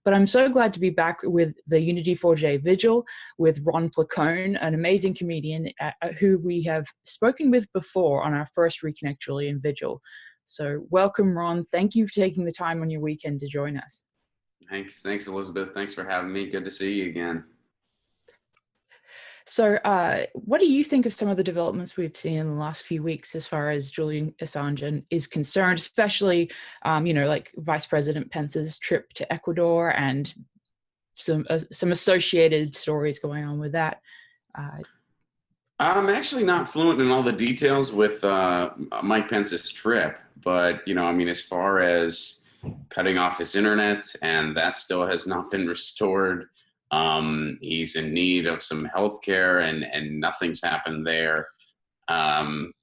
But I'm so glad to be back with the Unity 4J Vigil with Ron Placone, an amazing comedian who we have spoken with before on our first Reconnect Julian Vigil. So welcome, Ron. Thank you for taking the time on your weekend to join us. Thanks, Elizabeth. Thanks for having me. Good to see you again. So what do you think of some of the developments we've seen in the last few weeks as far as Julian Assange is concerned, especially, like Vice President Pence's trip to Ecuador and some associated stories going on with that? I'm actually not fluent in all the details with Mike Pence's trip, but, as far as cutting off his internet, and that still has not been restored. He's in need of some health care, and nothing's happened there.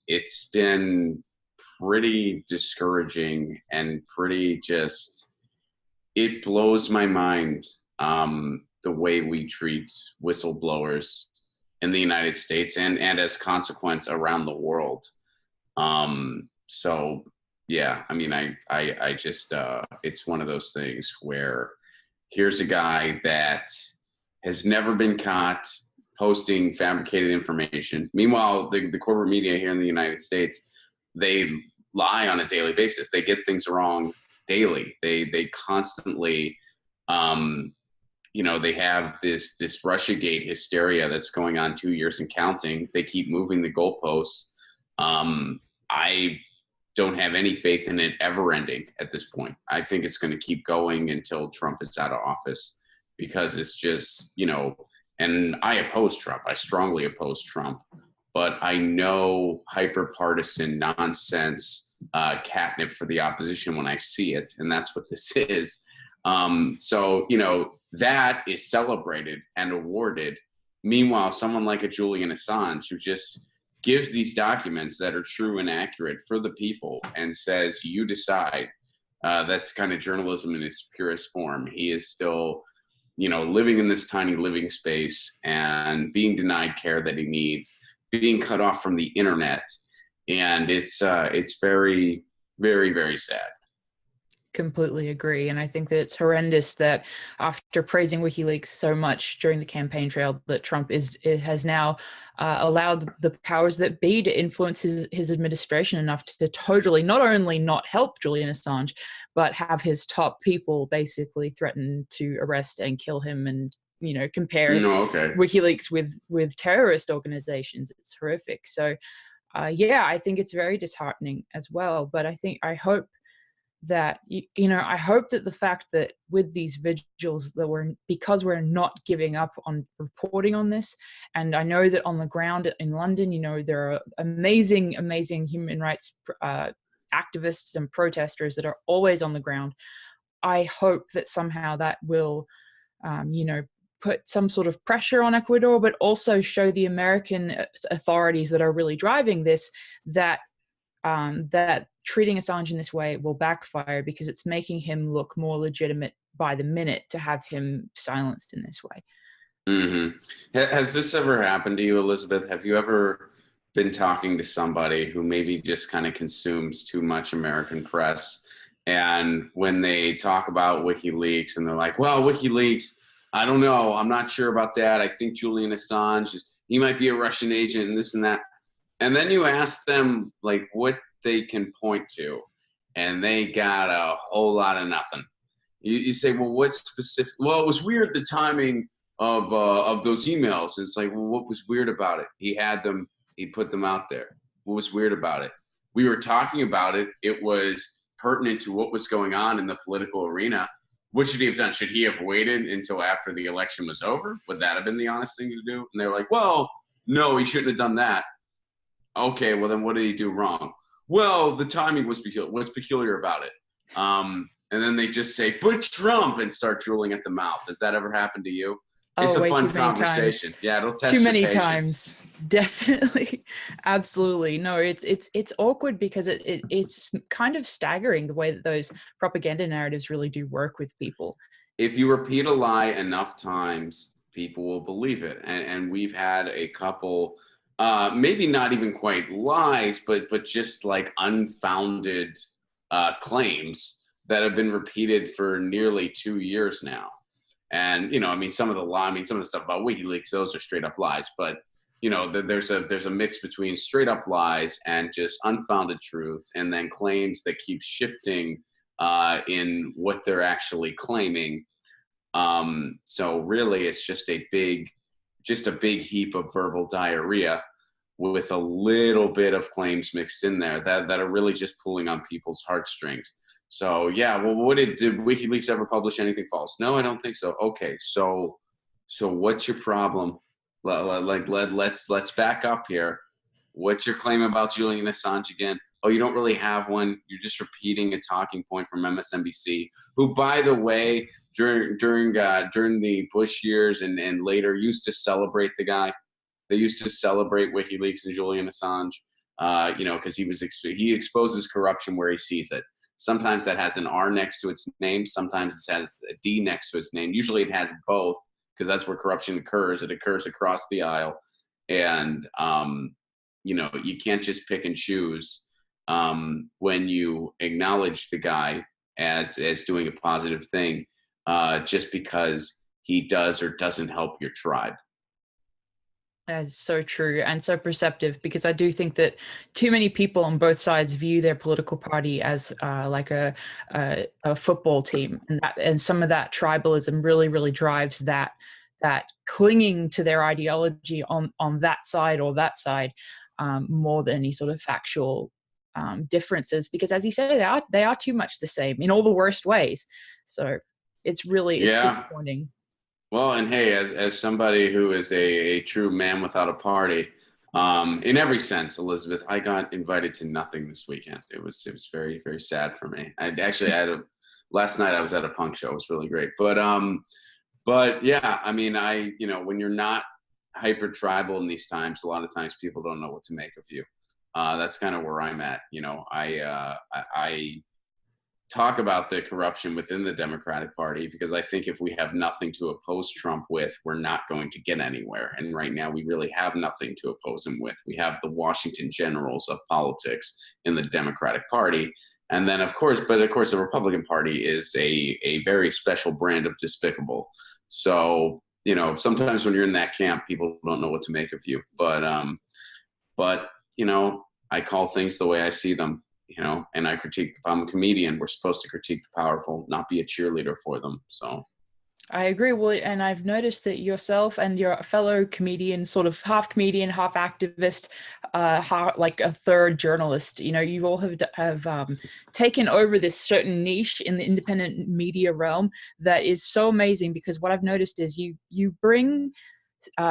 It's been pretty discouraging and pretty it blows my mind the way we treat whistleblowers in the United States and as consequence around the world. So yeah, I just, it's one of those things where here's a guy that has never been caught posting fabricated information. Meanwhile, the corporate media here in the United States, they lie on a daily basis. They get things wrong daily. They constantly, they have this Russiagate hysteria that's going on 2 years and counting. They keep moving the goalposts. I don't have any faith in it ever ending at this point. I think it's going to keep going until Trump is out of office, because it's just, and I oppose Trump. I strongly oppose Trump, but I know hyper-partisan nonsense catnip for the opposition when I see it, and that's what this is. So, that is celebrated and awarded. Meanwhile, someone like a Julian Assange, who just gives these documents that are true and accurate for the people and says, you decide, that's kind of journalism in its purest form. He is still, living in this tiny living space and being denied care that he needs, being cut off from the internet. And it's very, very, very sad. Completely agree. And I think that it's horrendous that after praising WikiLeaks so much during the campaign trail, that Trump has now allowed the powers that be to influence his administration enough to totally not only not help Julian Assange, but have his top people basically threaten to arrest and kill him, and compare WikiLeaks with terrorist organizations. It's horrific. So I think it's very disheartening as well. But I hope that I hope that the fact that with these vigils that because we're not giving up on reporting on this, and I know that on the ground in London, there are amazing human rights activists and protesters that are always on the ground. I hope that somehow that will put some sort of pressure on Ecuador, but also show the American authorities that are really driving this that treating Assange in this way will backfire, because it's making him look more legitimate by the minute to have him silenced in this way. Mm-hmm. Has this ever happened to you, Elizabeth? Have you ever been talking to somebody who maybe just kind of consumes too much American press, and when they talk about WikiLeaks and they're like, well, WikiLeaks, I don't know, I'm not sure about that. I think Julian Assange, he might be a Russian agent and this and that. And then you ask them like what they can point to, and they got a whole lot of nothing. You say, well, what specific? Well, it was weird, the timing of those emails. And it's like, well, what was weird about it? He had them. He put them out there. What was weird about it? We were talking about it. It was pertinent to what was going on in the political arena. What should he have done? Should he have waited until after the election was over? Would that have been the honest thing to do? And they're like, well, no, he shouldn't have done that. Okay, well, then what did he do wrong? Well, the timing was peculiar. What's peculiar about it? And then they just say, but Trump, and start drooling at the mouth. Has that ever happened to you? It's a fun conversation. Yeah, it'll test too many your patience. times. Definitely. Absolutely. No, it's awkward, because it's kind of staggering the way that those propaganda narratives really do work with people. If you repeat a lie enough times, people will believe it. And we've had a couple, maybe not even quite lies, but just like unfounded claims that have been repeated for nearly 2 years now. And I mean, some of the stuff about WikiLeaks, those are straight up lies. But there's a mix between straight up lies and just unfounded truth, and then claims that keep shifting in what they're actually claiming. So really, it's just a big heap of verbal diarrhea with a little bit of claims mixed in there that are really just pulling on people's heartstrings. So yeah, well, did WikiLeaks ever publish anything false? No, I don't think so. Okay, so what's your problem? Let's back up here. What's your claim about Julian Assange again? Oh, you don't really have one. You're just repeating a talking point from MSNBC, who, by the way, during the Bush years and later used to celebrate the guy. They used to celebrate WikiLeaks and Julian Assange, because he exposes corruption where he sees it. Sometimes that has an R next to its name. Sometimes it has a D next to its name. Usually it has both, because that's where corruption occurs. It occurs across the aisle. And, you can't just pick and choose when you acknowledge the guy as doing a positive thing, just because he does or doesn't help your tribe. That's so true and so perceptive, because I do think that too many people on both sides view their political party as like a football team, and some of that tribalism really drives that clinging to their ideology on that side or that side, more than any sort of factual differences, because as you say, they are too much the same in all the worst ways. So it's disappointing. Well, and hey, as somebody who is a true man without a party, in every sense, Elizabeth, I got invited to nothing this weekend. It was very, very sad for me. Last night I was at a punk show. It was really great. But yeah, I mean, when you're not hyper tribal in these times, a lot of times people don't know what to make of you. That's kind of where I'm at. I talk about the corruption within the Democratic Party, because I think if we have nothing to oppose Trump with, we're not going to get anywhere. And right now we really have nothing to oppose him with. We have the Washington Generals of politics in the Democratic Party. And then of course the Republican Party is a very special brand of despicable. So, sometimes when you're in that camp, people don't know what to make of you. But I call things the way I see them. And I critique. I'm a comedian. We're supposed to critique the powerful, not be a cheerleader for them. So I agree. Well, and I've noticed that yourself and your fellow comedian, sort of half comedian, half activist, like a third journalist, you all have taken over this certain niche in the independent media realm that is so amazing, because what I've noticed is you bring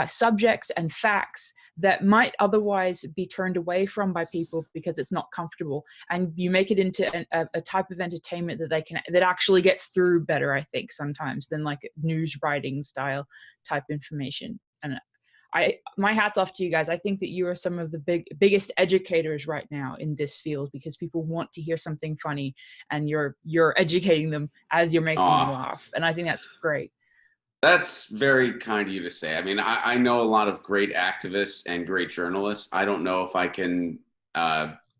subjects and facts that might otherwise be turned away from by people because it's not comfortable, and you make it into a type of entertainment that actually gets through better, I think, sometimes, than like news writing style type information. And my hat's off to you guys. I think that you are some of the biggest educators right now in this field, because people want to hear something funny, and you're educating them as you're making them laugh, and I think that's great. That's very kind of you to say. I mean, I know a lot of great activists and great journalists. I don't know if I can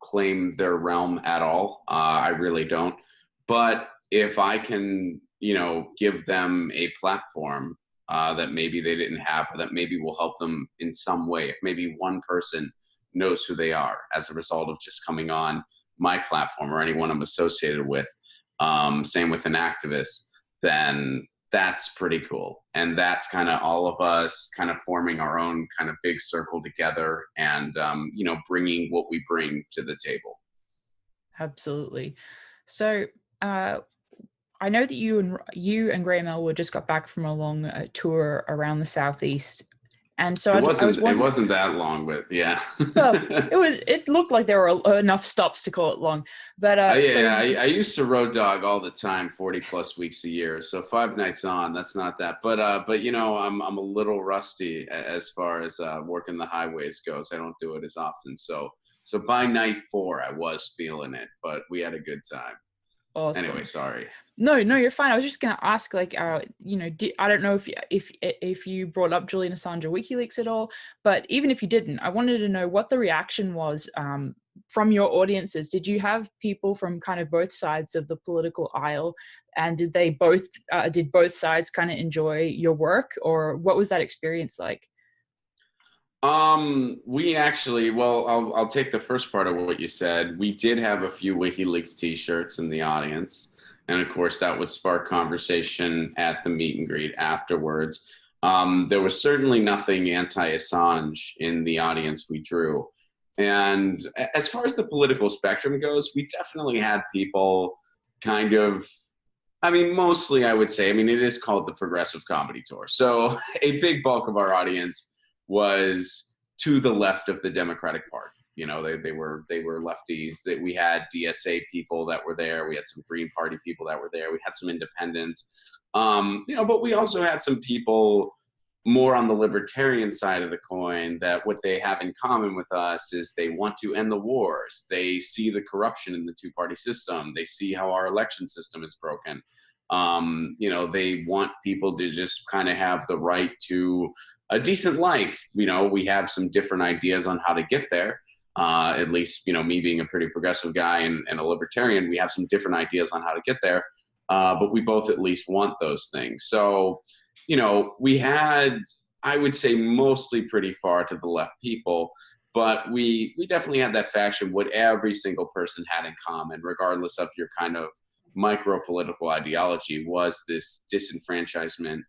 claim their realm at all. I really don't. But if I can, give them a platform that maybe they didn't have, or that maybe will help them in some way, if maybe one person knows who they are as a result of just coming on my platform or anyone I'm associated with, same with an activist, then that's pretty cool. And that's kind of all of us kind of forming our own kind of big circle together, and, bringing what we bring to the table. Absolutely. So I know that you and Graham Elwood just got back from a long tour around the Southeast. And so it wasn't that long, but yeah. Well, it looked like there were enough stops to call it long. But I used to road dog all the time, 40 plus weeks a year. So 5 nights on, that's not that. But I'm a little rusty as far as working the highways goes. I don't do it as often. So by night 4, I was feeling it, but we had a good time. Awesome. Anyway, sorry. No, you're fine. I was just going to ask, like, I don't know if you brought up Julian Assange or WikiLeaks at all, but even if you didn't, I wanted to know what the reaction was from your audiences, did you have people from kind of both sides of the political aisle, and did both sides kind of enjoy your work, or what was that experience like? We actually, well, I'll take the first part of what you said. We did have a few WikiLeaks t-shirts in the audience. And of course, that would spark conversation at the meet and greet afterwards. There was certainly nothing anti-Assange in the audience we drew. And as far as the political spectrum goes, we definitely had people kind of, I mean, mostly I would say, I mean, it is called the Progressive Comedy Tour. So a big bulk of our audience was to the left of the Democratic Party. You know, they were lefties. That we had DSA people that were there. We had some Green Party people that were there. We had some independents. You know, but we also had some people more on the libertarian side of the coin, that what they have in common with us is they want to end the wars. They see the corruption in the two-party system. They see how our election system is broken. You know, they want people to just kind of have the right to a decent life. You know, we have some different ideas on how to get there. At least, you know, me being a pretty progressive guy and a libertarian, we have some different ideas on how to get there. But we both at least want those things. So, you know, we had, I would say, mostly pretty far to the left people, but we definitely had that faction. What every single person had in common, regardless of your kind of micro political ideology, was this disenfranchisement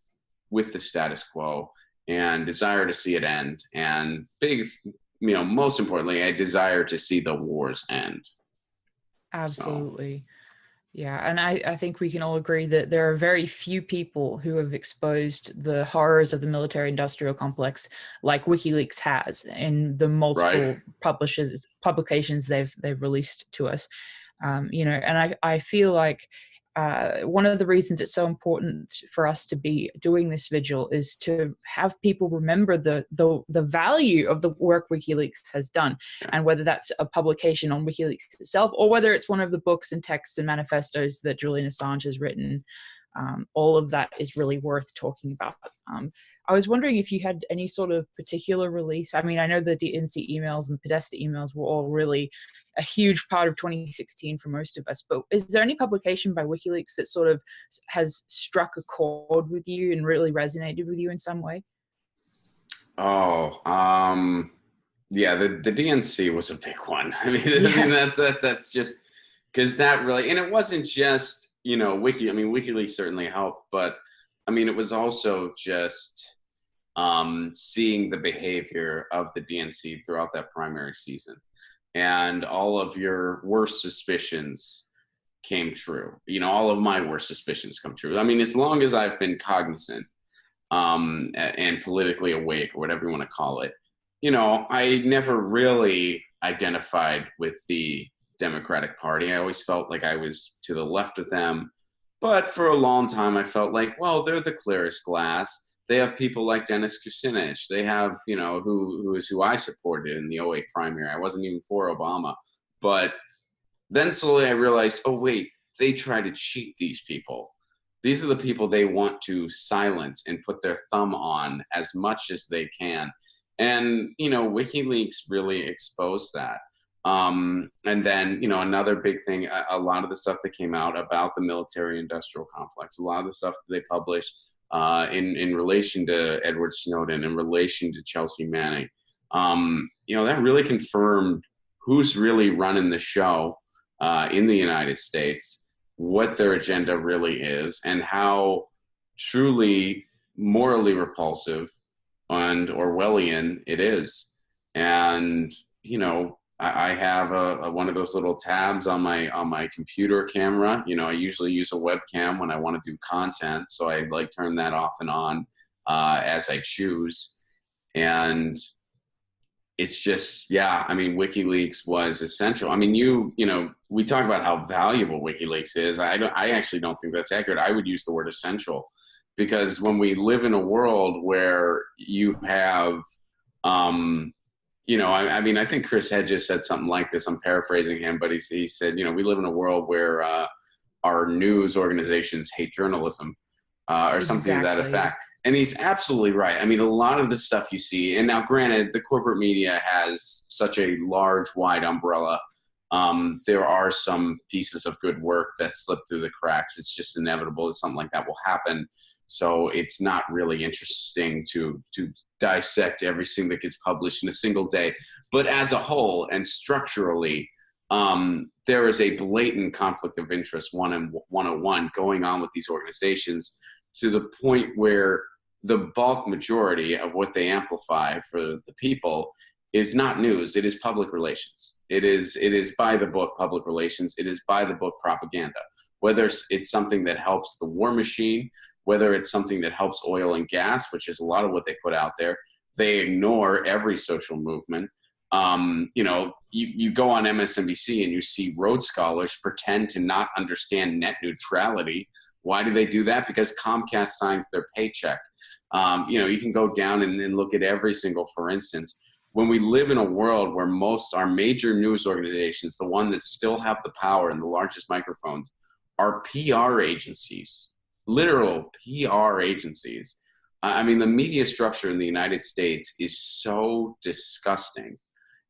with the status quo and desire to see it end. And big, you know, most importantly, a desire to see the wars end. Absolutely. So. Yeah, and I think we can all agree that there are very few people who have exposed the horrors of the military-industrial complex like WikiLeaks has in the multiple publications they've released to us. You know, and I feel like one of the reasons it's so important for us to be doing this vigil is to have people remember the value of the work WikiLeaks has done, and whether that's a publication on WikiLeaks itself or whether it's one of the books and texts and manifestos that Julian Assange has written. All of that is really worth talking about. I was wondering if you had any sort of particular release. I mean, I know the DNC emails and Podesta emails were all really a huge part of 2016 for most of us, but is there any publication by WikiLeaks that sort of has struck a chord with you and really resonated with you in some way? Oh, yeah, the DNC was a big one. I mean, that's just because that really, and it wasn't just, you know, WikiLeaks certainly helped, but I mean, it was also just seeing the behavior of the DNC throughout that primary season, and all of your worst suspicions came true. You know, all of my worst suspicions come true. I mean, as long as I've been cognizant and politically awake, or whatever you want to call it, you know, I never really identified with the Democratic Party. I always felt like I was to the left of them. But for a long time, I felt like, well, they're the clearest glass. They have people like Dennis Kucinich. They have, you know, who I supported in the '08 primary. I wasn't even for Obama. But then slowly I realized, oh, wait, they try to cheat these people. These are the people they want to silence and put their thumb on as much as they can. And, you know, WikiLeaks really exposed that. And then, you know, another big thing, a lot of the stuff that came out about the military-industrial complex, a lot of the stuff that they published in relation to Edward Snowden, in relation to Chelsea Manning, you know, that really confirmed who's really running the show in the United States, what their agenda really is, and how truly morally repulsive and Orwellian it is. And, you know, I have one of those little tabs on my computer camera. You know, I usually use a webcam when I want to do content, so I like turn that off and on as I choose. And it's just, yeah, I mean, WikiLeaks was essential. I mean, you know, we talk about how valuable WikiLeaks is. I actually don't think that's accurate. I would use the word essential, because when we live in a world where you have, you know, I mean, I think Chris Hedges said something like this. I'm paraphrasing him, but he said, you know, we live in a world where our news organizations hate journalism or something to that effect. And he's absolutely right. I mean, a lot of the stuff you see, and now granted, the corporate media has such a large, wide umbrella There are some pieces of good work that slip through the cracks. It's just inevitable that something like that will happen. So it's not really interesting to dissect everything that gets published in a single day. But as a whole and structurally, there is a blatant conflict of interest, 101, going on with these organizations, to the point where the bulk majority of what they amplify for the people is not news. It is public relations. It is by the book public relations. It is by the book propaganda. Whether it's something that helps the war machine, whether it's something that helps oil and gas, which is a lot of what they put out there. They ignore every social movement. You go on MSNBC and you see Rhodes Scholars pretend to not understand net neutrality. Why do they do that? Because Comcast signs their paycheck. You can go down and look at every single, for instance, when we live in a world where most our major news organizations, the one that still have the power and the largest microphones, are PR agencies, literal PR agencies. I mean, the media structure in the United States is so disgusting.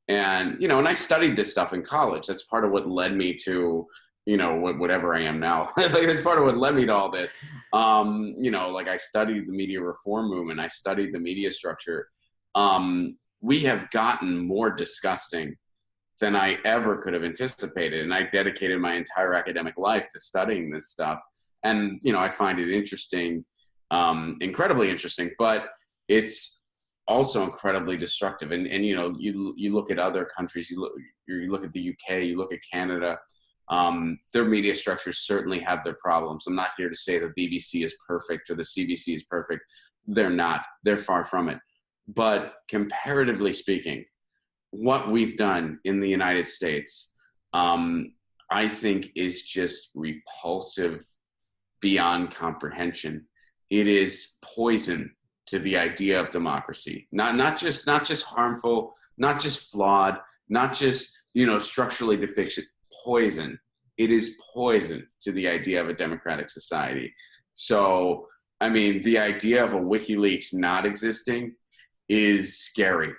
And, and I studied this stuff in college. That's part of what led me to, whatever I am now. That's part of what led me to all this. I studied the media reform movement. I studied the media structure. We have gotten more disgusting than I ever could have anticipated. And I dedicated my entire academic life to studying this stuff. And, I find it interesting, incredibly interesting, but it's also incredibly destructive. And you look at other countries, you look at the UK, you look at Canada, their media structures certainly have their problems. I'm not here to say the BBC is perfect or the CBC is perfect. They're not. They're far from it. But comparatively speaking, what we've done in the United States, I think is just repulsive beyond comprehension. It is poison to the idea of democracy. Not just harmful, not just flawed, not just structurally deficient. Poison. It is poison to the idea of a democratic society. So, I mean, the idea of a WikiLeaks not existing is scary.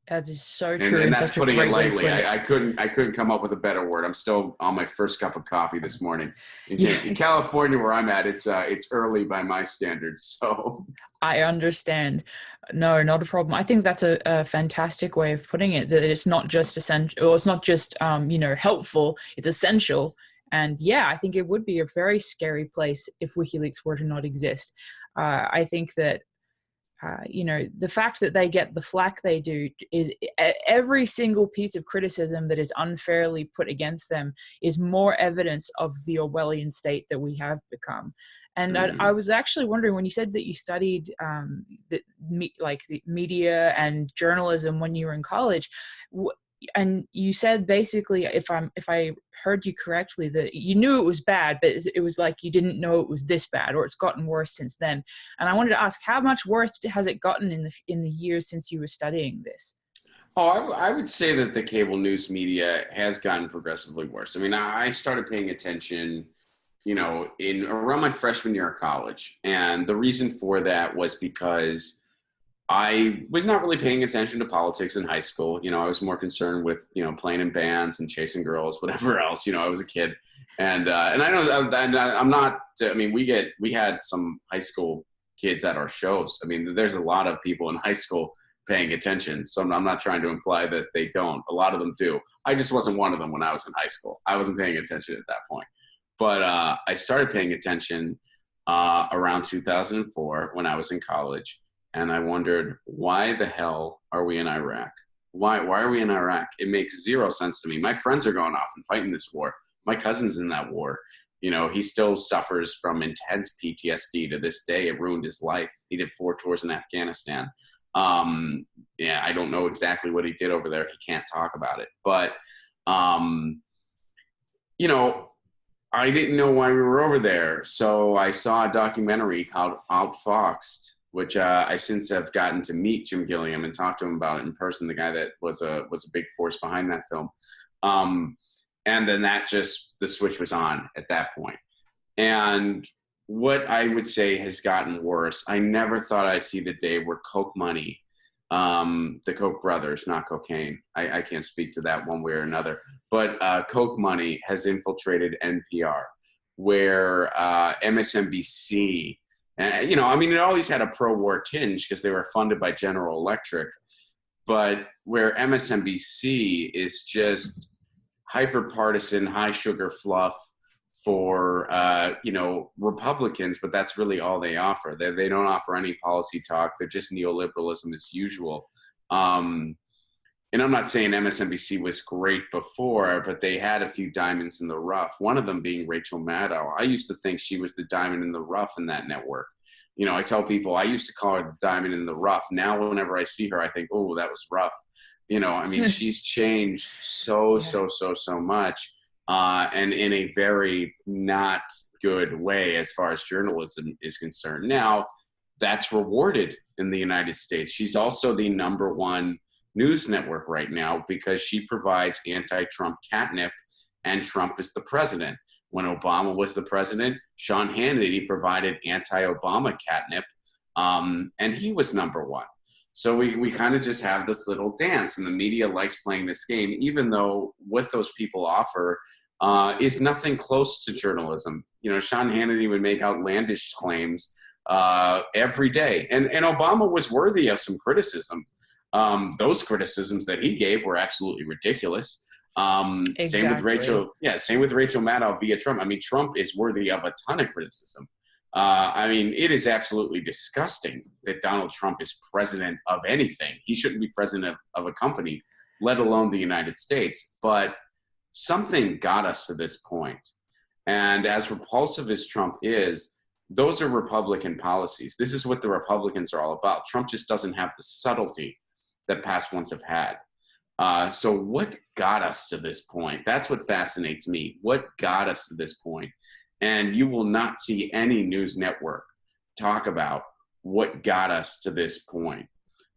That is so true. And that's putting it lightly. I couldn't come up with a better word. I'm still on my first cup of coffee this morning. In California, where I'm at, it's early by my standards. So I understand. No, not a problem. I think that's a fantastic way of putting it. That it's not just essential, or it's not just helpful. It's essential. And yeah, I think it would be a very scary place if WikiLeaks were to not exist. I think that. The fact that they get the flack they do is every single piece of criticism that is unfairly put against them is more evidence of the Orwellian state that we have become. And I was actually wondering, when you said that you studied the media and journalism when you were in college, and you said basically, if I heard you correctly, that you knew it was bad, but it was like you didn't know it was this bad, or it's gotten worse since then. And I wanted to ask, how much worse has it gotten in the years since you were studying this? Oh, I would say that the cable news media has gotten progressively worse. I mean, I started paying attention, in around my freshman year of college, and the reason for that was because I was not really paying attention to politics in high school. I was more concerned with, playing in bands and chasing girls, whatever else. I was a kid, and I know, and I'm not. I mean, we had some high school kids at our shows. I mean, there's a lot of people in high school paying attention. So I'm not trying to imply that they don't. A lot of them do. I just wasn't one of them when I was in high school. I wasn't paying attention at that point. But I started paying attention around 2004 when I was in college. And I wondered, why the hell are we in Iraq? Why are we in Iraq? It makes zero sense to me. My friends are going off and fighting this war. My cousin's in that war. He still suffers from intense PTSD to this day. It ruined his life. He did 4 tours in Afghanistan. I don't know exactly what he did over there. He can't talk about it. But, I didn't know why we were over there. So I saw a documentary called Outfoxed, which I since have gotten to meet Jim Gilliam and talk to him about it in person, the guy that was a big force behind that film. And then the switch was on at that point. And what I would say has gotten worse, I never thought I'd see the day where Coke money the Koch brothers, not cocaine. I can't speak to that one way or another. But Koch money has infiltrated NPR, where MSNBC, you know, I mean, it always had a pro-war tinge because they were funded by General Electric, but where MSNBC is just hyper-partisan, high-sugar fluff for, you know, Republicans, but that's really all they offer. They don't offer any policy talk. They're just neoliberalism as usual. And I'm not saying MSNBC was great before, but they had a few diamonds in the rough, one of them being Rachel Maddow. I used to think she was the diamond in the rough in that network. You know, I tell people I used to call her the diamond in the rough. Now, whenever I see her, I think, oh, that was rough. You know, I mean, she's changed so much, and in a very not good way as far as journalism is concerned. Now, that's rewarded in the United States. She's also the #1 news network right now because she provides anti-Trump catnip, and Trump is the president. When Obama was the president, Sean Hannity provided anti-Obama catnip, and he was #1. So we kind of just have this little dance, and the media likes playing this game, even though what those people offer is nothing close to journalism. You know, Sean Hannity would make outlandish claims every day, and Obama was worthy of some criticism. Those criticisms that he gave were absolutely ridiculous. Exactly. Same with Rachel Maddow via Trump. I mean, Trump is worthy of a ton of criticism. I mean, it is absolutely disgusting that Donald Trump is president of anything. He shouldn't be president of a company, let alone the United States. But something got us to this point. And as repulsive as Trump is, those are Republican policies. This is what the Republicans are all about. Trump just doesn't have the subtlety that past ones have had. So what got us to this point? That's what fascinates me. What got us to this point? And you will not see any news network talk about what got us to this point.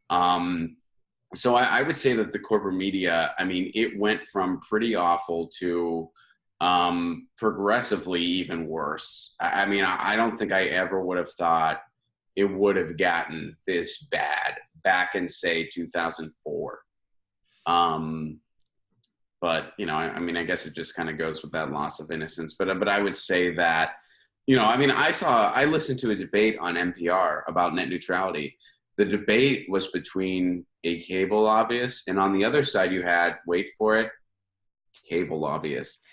So I would say that the corporate media, I mean, it went from pretty awful to progressively even worse. I mean, I don't think I ever would have thought it would have gotten this bad back in, say, 2004. But, you know, I mean, I guess it just kind of goes with that loss of innocence. But I would say that, you know, I mean, I listened to a debate on NPR about net neutrality. The debate was between a cable lobbyist, and on the other side you had, wait for it, cable lobbyist.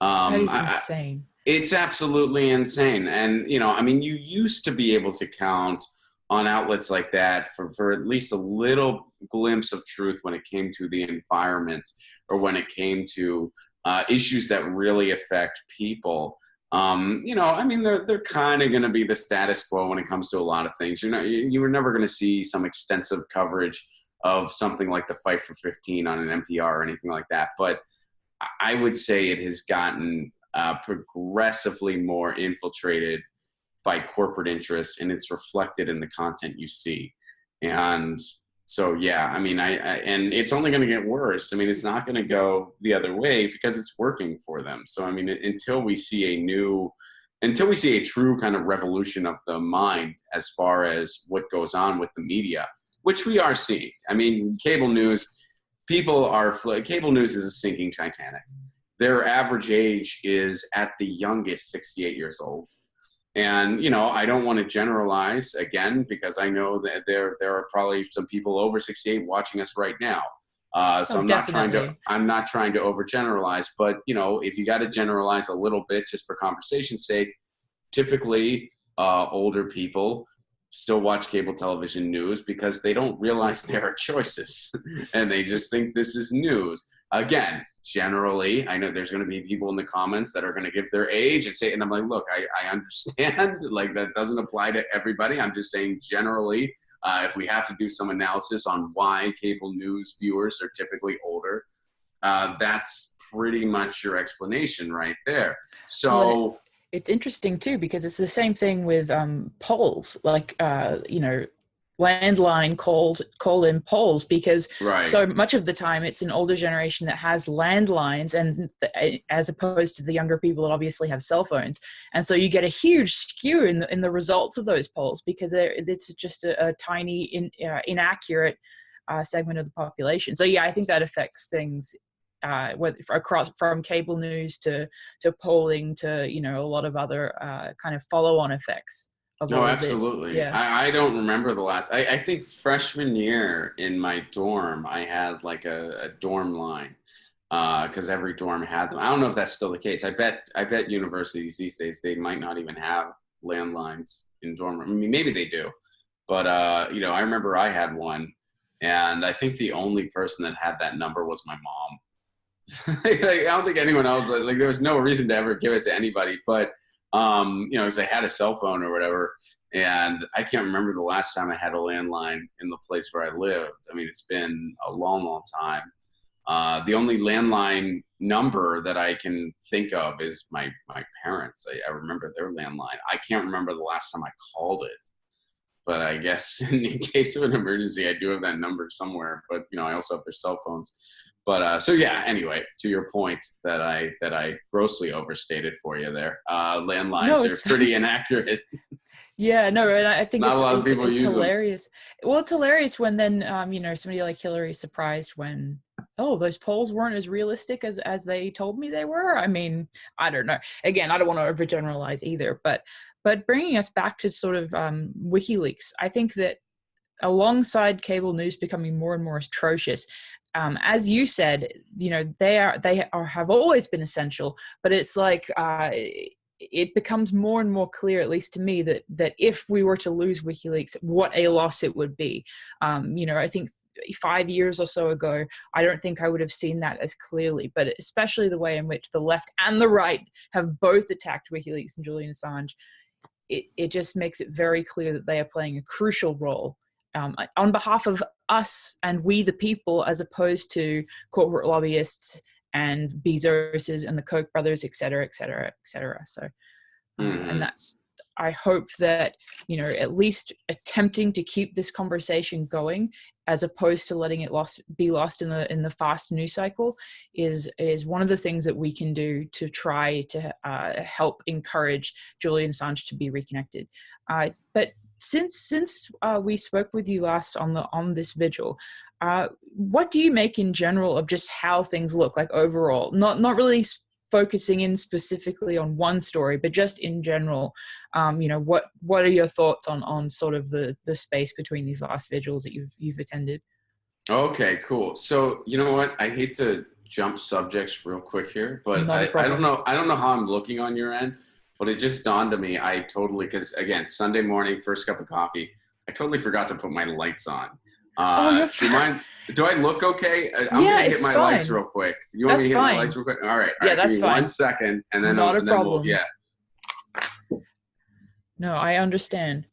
That is insane. It's absolutely insane. And, you know, I mean, you used to be able to count on outlets like that for at least a little glimpse of truth when it came to the environment or when it came to issues that really affect people. You know, I mean, they're kind of going to be the status quo when it comes to a lot of things. You were never going to see some extensive coverage of something like the Fight for 15 on an NPR or anything like that. But I would say it has gotten progressively more infiltrated by corporate interests, and it's reflected in the content you see. And so, yeah, I mean, and it's only going to get worse. I mean, it's not going to go the other way because it's working for them. So, I mean, until we see a true kind of revolution of the mind as far as what goes on with the media, which we are seeing. I mean, cable news is a sinking Titanic. Their average age is at the youngest 68 years old. And, you know, I don't want to generalize again, because I know that there are probably some people over 68 watching us right now. So I'm not trying to overgeneralize, but, you know, if you got to generalize a little bit just for conversation's sake, typically older people still watch cable television news because they don't realize there are choices and they just think this is news. Again, generally, I know there's going to be people in the comments that are going to give their age and say, and I'm like, look, I understand, like that doesn't apply to everybody. I'm just saying generally, if we have to do some analysis on why cable news viewers are typically older, that's pretty much your explanation right there. So it's interesting too, because it's the same thing with polls. Like, you know, landline call-in polls, because Right. so much of the time it's an older generation that has landlines, and as opposed to the younger people that obviously have cell phones. And so you get a huge skew in the results of those polls, because it's just a tiny inaccurate segment of the population. So yeah, I think that affects things across, from cable news to polling to, you know, a lot of other kind of follow-on effects of Oh, all of this. absolutely. Yeah. I don't remember the last. I think freshman year in my dorm, I had like a dorm line because every dorm had them. I don't know if that's still the case. I bet universities these days they might not even have landlines in dorm. I mean, maybe they do, but you know, I remember I had one, and I think the only person that had that number was my mom. Like, I don't think anyone else, like there was no reason to ever give it to anybody, but you know, because I had a cell phone or whatever, and I can't remember the last time I had a landline in the place where I lived. I mean, it's been a long, long time. The only landline number that I can think of is my parents. I remember their landline. I can't remember the last time I called it, but I guess in case of an emergency, I do have that number somewhere. But you know, I also have their cell phones. But so yeah. Anyway, to your point that I grossly overstated for you there. Landlines are pretty inaccurate. Yeah, no, and I think Not a lot of people it's use them. hilarious. Well, it's hilarious when then you know, somebody like Hillary is surprised when, oh, those polls weren't as realistic as they told me they were. I mean, I don't know. Again, I don't want to overgeneralize either, but bringing us back to sort of WikiLeaks, I think that alongside cable news becoming more and more atrocious, as you said, you know, they have always been essential, but it's like it becomes more and more clear, at least to me, that if we were to lose WikiLeaks, what a loss it would be. You know, I think 5 years or so ago, I don't think I would have seen that as clearly, but especially the way in which the left and the right have both attacked WikiLeaks and Julian Assange, it just makes it very clear that they are playing a crucial role on behalf of us and we the people, as opposed to corporate lobbyists and Bezoses and the Koch brothers, et cetera, et cetera, et cetera. So, and that's, I hope that, you know, at least attempting to keep this conversation going, as opposed to letting it be lost in the fast news cycle, is one of the things that we can do to try to help encourage Julian Assange to be reconnected. But since we spoke with you last on this vigil, what do you make in general of just how things look like overall? Not really focusing in specifically on one story, but just in general, you know, what are your thoughts on sort of the space between these last vigils that you've attended? Okay, cool. So you know what? I hate to jump subjects real quick here, but Not a I don't problem. know. I don't know how I'm looking on your end, but it just dawned on me. I totally, because again, Sunday morning, first cup of coffee, I totally forgot to put my lights on. Oh, you're Do you mind? Do I look okay? I'm Yeah, gonna hit it's my fine. lights real quick. You want me That's to hit my fine. lights real quick? All right. Yeah, Give that's me fine. 1 second, and then Not a and then we'll, problem. yeah. No, I understand.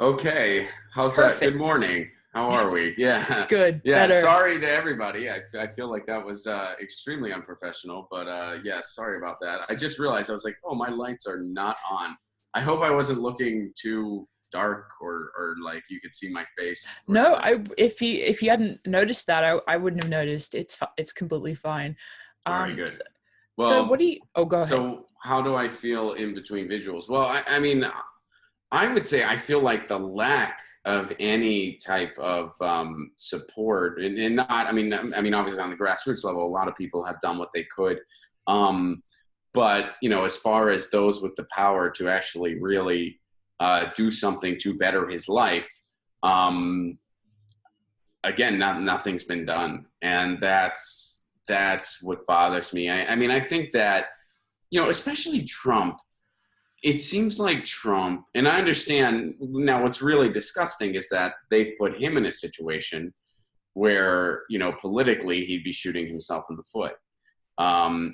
Okay. How's that? Good Perfect. morning. How are we? Yeah. Good. Yeah. Better. Sorry to everybody. I feel like that was extremely unprofessional, but yeah, sorry about that. I just realized, I was like, oh, my lights are not on. I hope I wasn't looking too dark or like you could see my face. No, if you hadn't noticed that, I wouldn't have noticed. It's completely fine. All right, good. So what Well, do you? Oh, go ahead. so how do I feel in between vigils? Well, I mean, I would say I feel like the lack of any type of support, and not, I mean, obviously on the grassroots level, a lot of people have done what they could, but you know, as far as those with the power to actually really do something to better his life, again, nothing's been done, and that's what bothers me. I mean, I think that, you know, especially Trump. It seems like Trump, and I understand now, what's really disgusting is that they've put him in a situation where, you know, politically he'd be shooting himself in the foot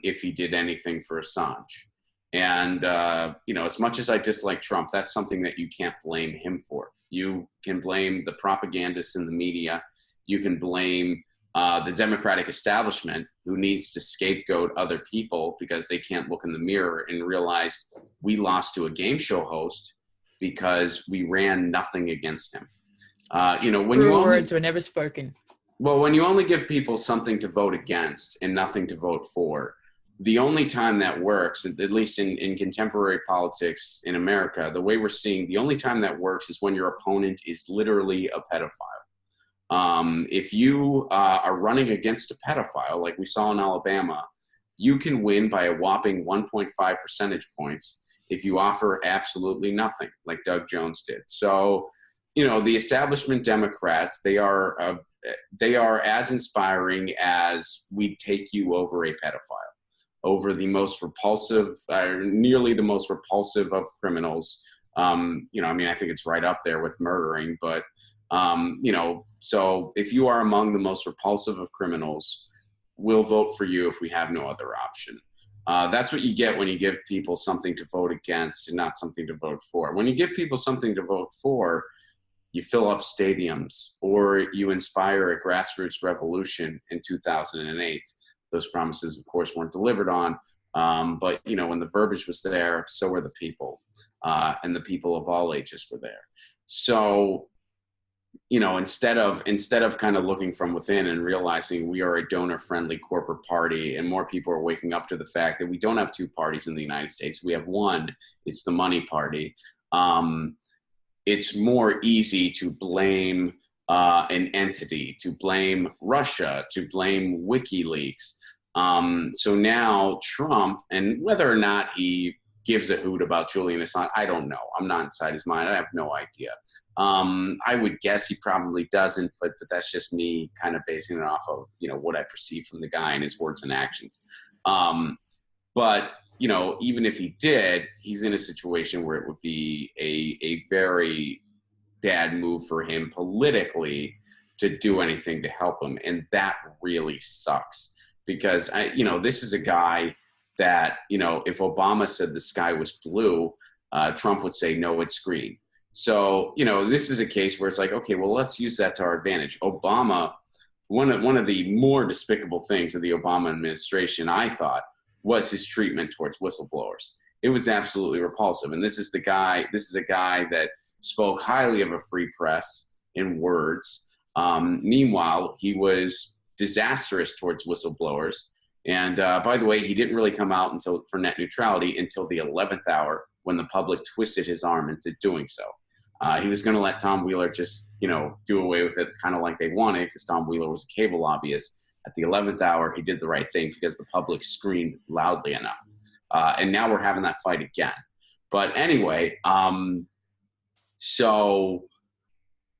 if he did anything for Assange. And, as much as I dislike Trump, that's something that you can't blame him for. You can blame the propagandists in the media. You can blame the Democratic establishment, who needs to scapegoat other people because they can't look in the mirror and realize we lost to a game show host because we ran nothing against him. When True words were never spoken. Well, when you only give people something to vote against and nothing to vote for, the only time that works, at least in contemporary politics in America, the way we're seeing, the only time that works is when your opponent is literally a pedophile. If you are running against a pedophile, like we saw in Alabama, you can win by a whopping 1.5 percentage points if you offer absolutely nothing, like Doug Jones did. So, the establishment Democrats, they are as inspiring as we'd take you over a pedophile, over the most repulsive, nearly the most repulsive of criminals. I think it's right up there with murdering, but, so if you are among the most repulsive of criminals, we'll vote for you if we have no other option. That's what you get when you give people something to vote against and not something to vote for. When you give people something to vote for, you fill up stadiums, or you inspire a grassroots revolution in 2008. Those promises, of course, weren't delivered on. But, when the verbiage was there, so were the people. And the people of all ages were there. So, instead of kind of looking from within and realizing we are a donor-friendly corporate party, and more people are waking up to the fact that we don't have two parties in the United States. We have one. It's the money party. It's more easy to blame an entity, to blame Russia, to blame WikiLeaks. So now Trump, and whether or not he gives a hoot about Julian Assange, I don't know. I'm not inside his mind. I have no idea. I would guess he probably doesn't, but that's just me kind of basing it off of, what I perceive from the guy and his words and actions. But even if he did, he's in a situation where it would be a very bad move for him politically to do anything to help him. And that really sucks, because this is a guy that, if Obama said the sky was blue, Trump would say, no, it's green. So, this is a case where it's like, okay, well, let's use that to our advantage. Obama, one of the more despicable things of the Obama administration, I thought, was his treatment towards whistleblowers. It was absolutely repulsive. And this is a guy that spoke highly of a free press in words. Meanwhile, he was disastrous towards whistleblowers. And by the way, he didn't really come out for net neutrality until the 11th hour, when the public twisted his arm into doing so. He was going to let Tom Wheeler just, do away with it kind of like they wanted, because Tom Wheeler was a cable lobbyist. At the 11th hour, he did the right thing because the public screamed loudly enough. And now we're having that fight again. But anyway, so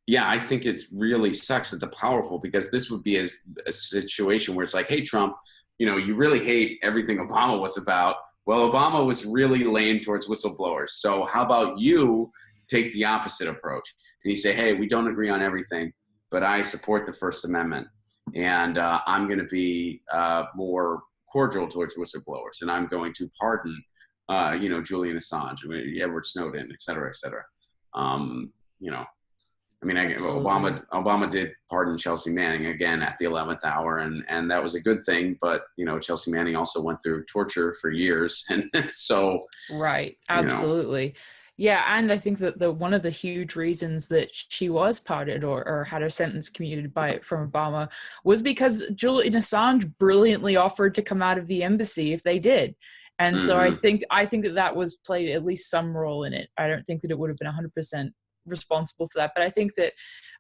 yeah, I think it really sucks that the powerful, because this would be a situation where it's like, hey, Trump, you really hate everything Obama was about. Well, Obama was really lame towards whistleblowers. So how about you take the opposite approach? And you say, hey, we don't agree on everything, but I support the First Amendment. And I'm going to be more cordial towards whistleblowers, and I'm going to pardon, Julian Assange, Edward Snowden, et cetera, et cetera. Obama did pardon Chelsea Manning again at the 11th hour, and that was a good thing. But Chelsea Manning also went through torture for years, and so right, absolutely. Yeah, and I think that one of the huge reasons that she was pardoned or had her sentence commuted from Obama was because Julian Assange brilliantly offered to come out of the embassy if they did. And so I think that was played at least some role in it. I don't think that it would have been 100% responsible for that, but I think that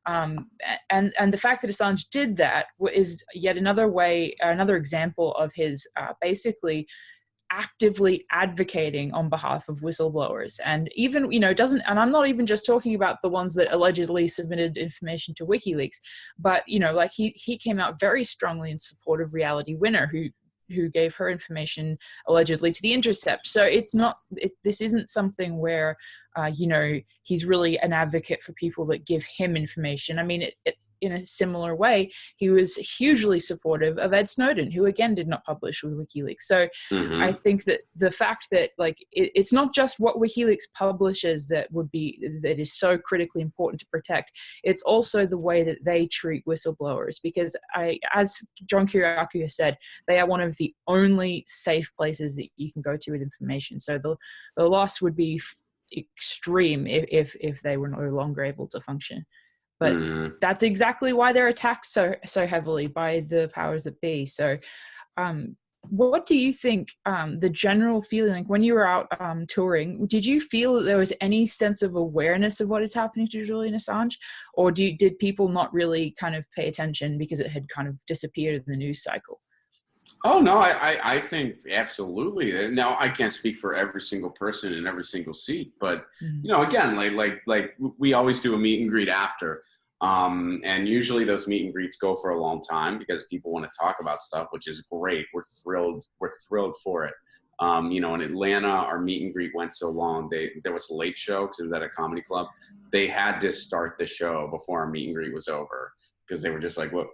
and the fact that Assange did that is yet another example of his basically actively advocating on behalf of whistleblowers. And even, and I'm not even just talking about the ones that allegedly submitted information to WikiLeaks, but, he came out very strongly in support of Reality Winner, who gave her information allegedly to The Intercept. So this isn't something where, he's really an advocate for people that give him information. I mean, in a similar way, he was hugely supportive of Ed Snowden, who again did not publish with WikiLeaks. So I think that the fact that like it's not just what WikiLeaks publishes that is so critically important to protect. It's also the way that they treat whistleblowers, because as John Kiriakou has said, they are one of the only safe places that you can go to with information. So the loss would be extreme if they were no longer able to function. But that's exactly why they're attacked so heavily by the powers that be. So what do you think the general feeling, like when you were out touring, did you feel that there was any sense of awareness of what is happening to Julian Assange? Or did people not really kind of pay attention because it had kind of disappeared in the news cycle? Oh, no, I think absolutely. Now, I can't speak for every single person in every single seat, but, you know, again, like we always do a meet and greet after. And usually those meet and greets go for a long time because people want to talk about stuff, which is great. We're thrilled for it. You know, in Atlanta, our meet and greet went so long. There was a late show because it was at a comedy club. They had to start the show before our meet and greet was over because they were just like, "Look,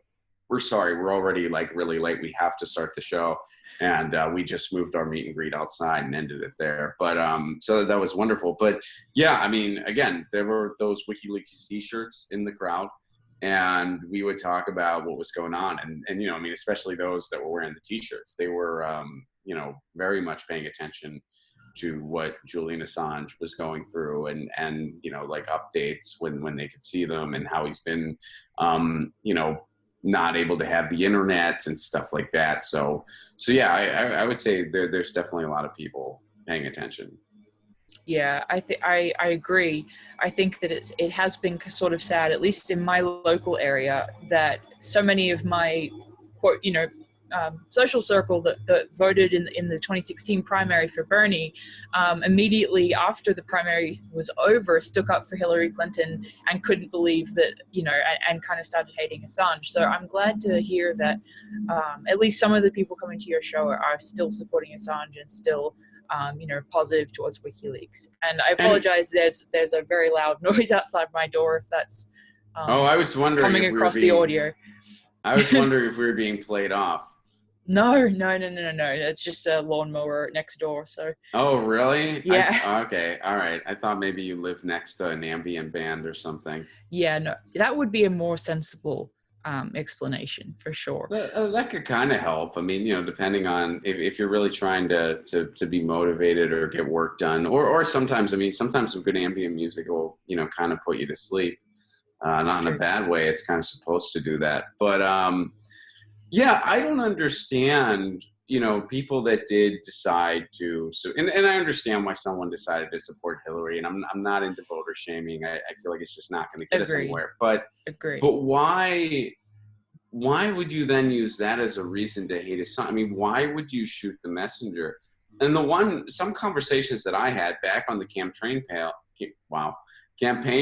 we're sorry, we're already like really late. We have to start the show." And we just moved our meet and greet outside and ended it there. But so that was wonderful. But yeah, I mean, again, there were those WikiLeaks t-shirts in the crowd, and we would talk about what was going on. And you know, I mean, especially those that were wearing the t-shirts, they were, you know, very much paying attention to what Julian Assange was going through, and you know, like updates when they could see them, and how he's been, you know, not able to have the internet and stuff like that. So yeah, I would say there's definitely a lot of people paying attention. Yeah, I agree. I think that it has been sort of sad, at least in my local area, that so many of my, quote, you know, social circle that voted in the 2016 primary for Bernie, immediately after the primary was over, stuck up for Hillary Clinton and couldn't believe that, you know, and kind of started hating Assange. So I'm glad to hear that at least some of the people coming to your show are still supporting Assange and still, you know, positive towards WikiLeaks. And I apologize, there's a very loud noise outside my door if that's I was wondering coming across the audio. I was wondering if we were being played off. No. It's just a lawnmower next door. So. Oh, really? Yeah. Okay. All right. I thought maybe you lived next to an ambient band or something. Yeah, no, that would be a more sensible explanation for sure. That could kind of help. I mean, you know, depending on if you're really trying to be motivated or get work done, or sometimes, I mean, sometimes some good ambient music will, you know, kind of put you to sleep. Not in a bad way. It's kind of supposed to do that. But yeah, I don't understand, you know, people that did decide to, and I understand why someone decided to support Hillary, and I'm not into voter shaming. I feel like it's just not going to get us anywhere. But why would you then use that as a reason to hate Assange? I mean, why would you shoot the messenger? And some conversations that I had back on the campaign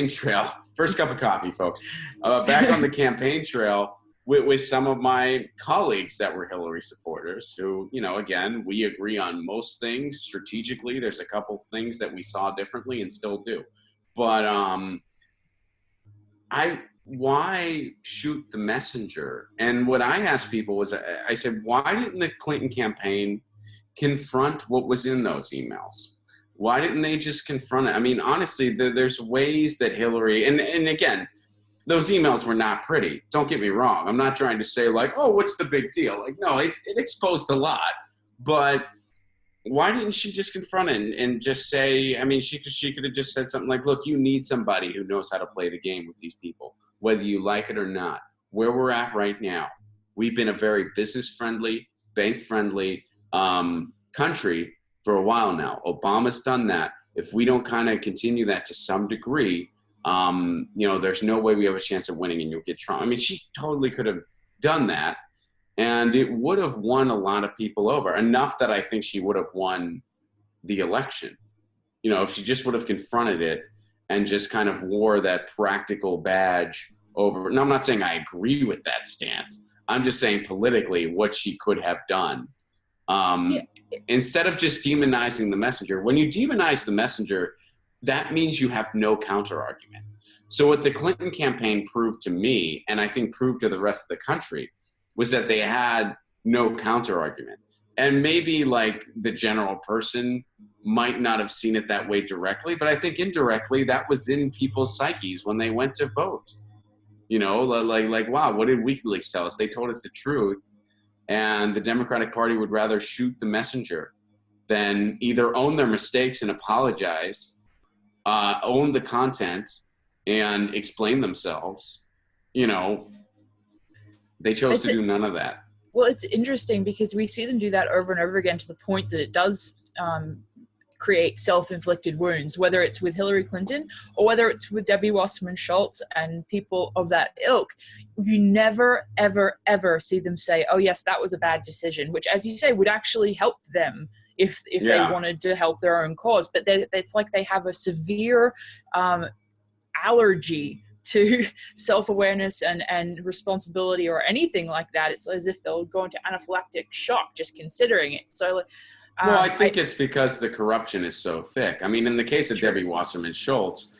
trail, first cup of coffee, folks, back on the campaign trail, with some of my colleagues that were Hillary supporters who, you know, again, we agree on most things strategically. There's a couple things that we saw differently and still do. But why shoot the messenger? And what I asked people was, I said, why didn't the Clinton campaign confront what was in those emails? Why didn't they just confront it? I mean, honestly, there's ways that Hillary, and again, those emails were not pretty. Don't get me wrong. I'm not trying to say like, oh, what's the big deal? Like, no, it exposed a lot. But why didn't she just confront it and just say, I mean, she could have just said something like, look, you need somebody who knows how to play the game with these people, whether you like it or not. Where we're at right now, we've been a very business-friendly, bank-friendly country for a while now. Obama's done that. If we don't kind of continue that to some degree, you know, there's no way we have a chance of winning, and you'll get Trump. I mean, she totally could have done that, and it would have won a lot of people over, enough that I think she would have won the election. You know, if she just would have confronted it and just kind of wore that practical badge over. Now, I'm not saying I agree with that stance. I'm just saying politically what she could have done. Instead of just demonizing the messenger. When you demonize the messenger, that means you have no counter argument. So what the Clinton campaign proved to me, and I think proved to the rest of the country, was that they had no counter argument. And maybe like the general person might not have seen it that way directly, but I think indirectly that was in people's psyches when they went to vote. You know, like wow, what did WikiLeaks tell us? They told us the truth, and the Democratic Party would rather shoot the messenger than either own their mistakes and apologize, own the content, and explain themselves. You know, they chose to do none of that. Well, it's interesting because we see them do that over and over again, to the point that it does create self-inflicted wounds, whether it's with Hillary Clinton or whether it's with Debbie Wasserman Schultz and people of that ilk. You never, ever, ever see them say, oh yes, that was a bad decision, which, as you say, would actually help them if they wanted to help their own cause. But it's like they have a severe allergy to self-awareness and responsibility or anything like that. It's as if they'll go into anaphylactic shock just considering it. So well, I think it's because the corruption is so thick. I mean, in the case of Debbie Wasserman Schultz,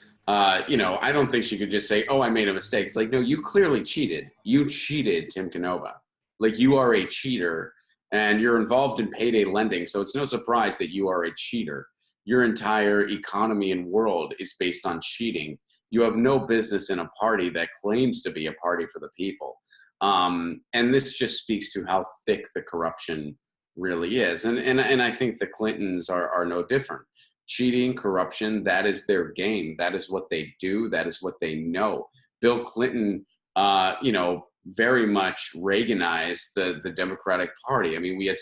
you know, I don't think she could just say, oh, I made a mistake. It's like, no, you clearly cheated. You cheated Tim Canova. Like, you are a cheater, and you're involved in payday lending, so it's no surprise that you are a cheater. Your entire economy and world is based on cheating. You have no business in a party that claims to be a party for the people. And this just speaks to how thick the corruption really is. And I think the Clintons are no different. Cheating, corruption, that is their game. That is what they do. That is what they know. Bill Clinton, you know, very much Reaganized the Democratic Party. I mean, we had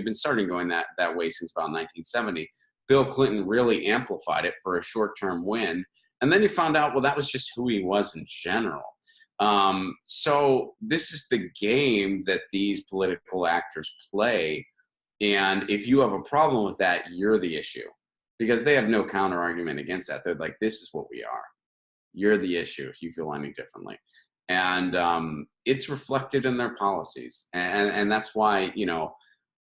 been starting going that way since about 1970. Bill Clinton really amplified it for a short-term win. And then you found out, well, that was just who he was in general. So this is the game that these political actors play. And if you have a problem with that, you're the issue, because they have no counter argument against that. They're like, this is what we are. You're the issue if you feel any differently. And it's reflected in their policies. And that's why, you know,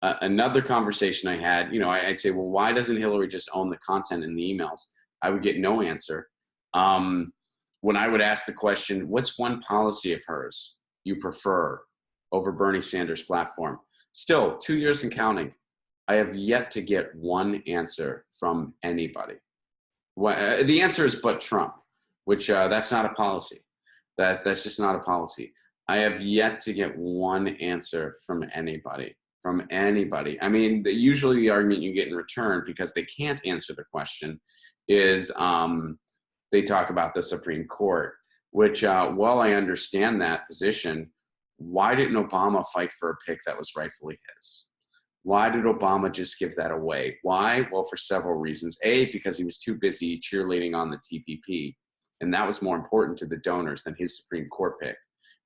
another conversation I had, you know, I'd say, well, why doesn't Hillary just own the content in the emails? I would get no answer. When I would ask the question, what's one policy of hers you prefer over Bernie Sanders' platform? Still, 2 years and counting, I have yet to get one answer from anybody. The answer is but Trump, which that's not a policy. That's just not a policy. I have yet to get one answer from anybody. I mean, usually the argument you get in return, because they can't answer the question, is they talk about the Supreme Court, which while I understand that position, why didn't Obama fight for a pick that was rightfully his? Why did Obama just give that away? Why? Well, for several reasons. A, because he was too busy cheerleading on the TPP, and that was more important to the donors than his Supreme Court pick.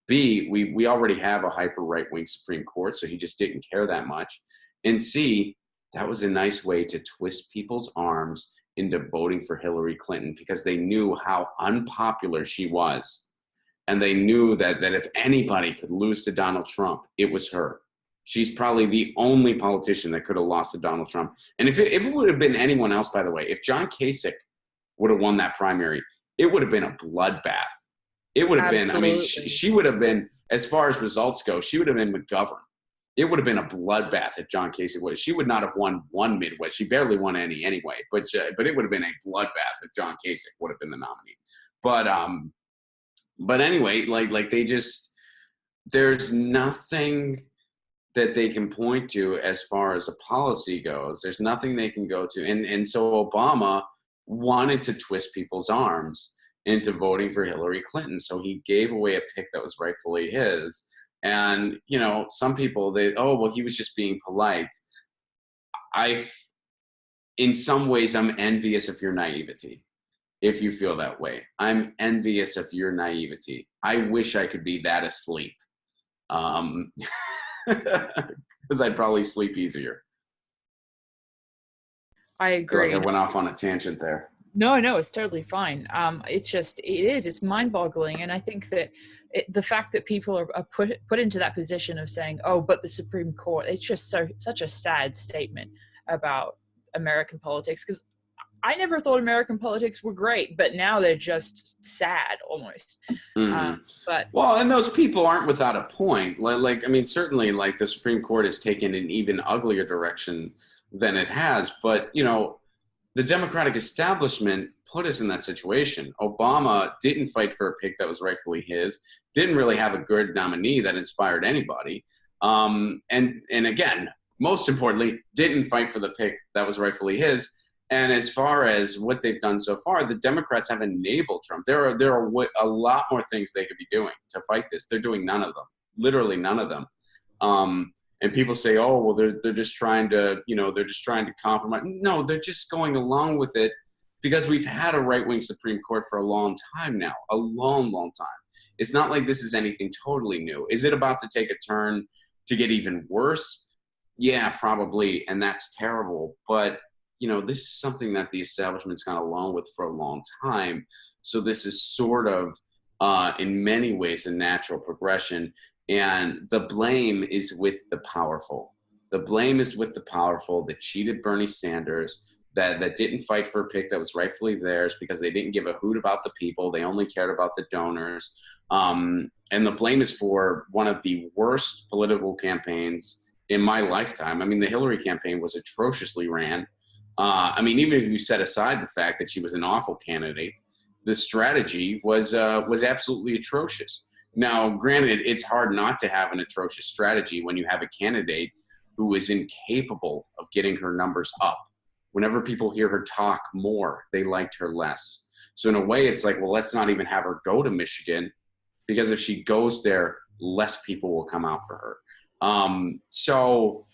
B, we already have a hyper right-wing Supreme Court, so he just didn't care that much. And C, that was a nice way to twist people's arms into voting for Hillary Clinton, because they knew how unpopular she was. And they knew that if anybody could lose to Donald Trump, it was her. She's probably the only politician that could have lost to Donald Trump. And if it would have been anyone else, by the way, if John Kasich would have won that primary, it would have been a bloodbath. It would have been, I mean, she would have been, as far as results go, she would have been McGovern. It would have been a bloodbath if John Kasich would. She would not have won one Midwest. She barely won any anyway. But it would have been a bloodbath if John Kasich would have been the nominee. But anyway, like they just, there's nothing that they can point to as far as a policy goes. There's nothing they can go to. And so Obama wanted to twist people's arms into voting for Hillary Clinton. So he gave away a pick that was rightfully his. And, you know, some people, he was just being polite. In some ways, I'm envious of your naivety. If you feel that way, I'm envious of your naivety. I wish I could be that asleep. Because I'd probably sleep easier. I agree. I went off on a tangent there. No, it's totally fine. It's mind-boggling. And I think that the fact that people are put into that position of saying, oh, but the Supreme Court, it's just such a sad statement about American politics. Because I never thought American politics were great, but now they're just sad almost. But well, and those people aren't without a point. Like, I mean, certainly, like the Supreme Court has taken an even uglier direction than it has. But you know, the Democratic establishment put us in that situation. Obama didn't fight for a pick that was rightfully his. Didn't really have a good nominee that inspired anybody. And again, most importantly, didn't fight for the pick that was rightfully his. And as far as what they've done so far, the Democrats have enabled Trump. There are a lot more things they could be doing to fight this. They're doing none of them, literally none of them. And people say, oh, well, they're just trying to, you know, they're just trying to compromise. No, they're just going along with it because we've had a right-wing Supreme Court for a long time now, a long, long time. It's not like this is anything totally new. Is it about to take a turn to get even worse? Yeah, probably, and that's terrible. But you know, this is something that the establishment's gone along with for a long time. So this is sort of, in many ways, a natural progression. And the blame is with the powerful. The blame is with the powerful that cheated Bernie Sanders, that didn't fight for a pick that was rightfully theirs because they didn't give a hoot about the people. They only cared about the donors. And the blame is for one of the worst political campaigns in my lifetime. I mean, the Hillary campaign was atrociously ran. I mean, even if you set aside the fact that she was an awful candidate, the strategy was absolutely atrocious. Now, granted, it's hard not to have an atrocious strategy when you have a candidate who is incapable of getting her numbers up. Whenever people hear her talk more, they liked her less. So in a way, it's like, well, let's not even have her go to Michigan, because if she goes there, less people will come out for her. So,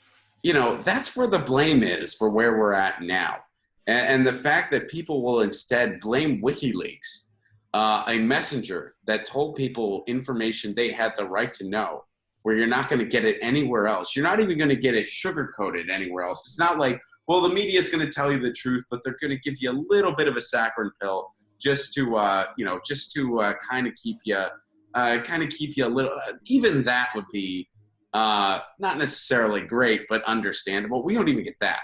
you know, that's where the blame is for where we're at now. And the fact that people will instead blame WikiLeaks, a messenger that told people information they had the right to know, where you're not going to get it anywhere else. You're not even going to get it sugar-coated anywhere else. It's not like, well, the media is going to tell you the truth, but they're going to give you a little bit of a saccharin pill just to, you know, just to kind of keep you a little. Even that would be not necessarily great, but understandable. We don't even get that.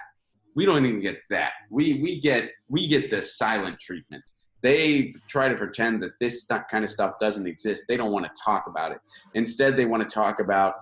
We don't even get that. We get the silent treatment. They try to pretend that this kind of stuff doesn't exist. They don't want to talk about it. Instead, they want to talk about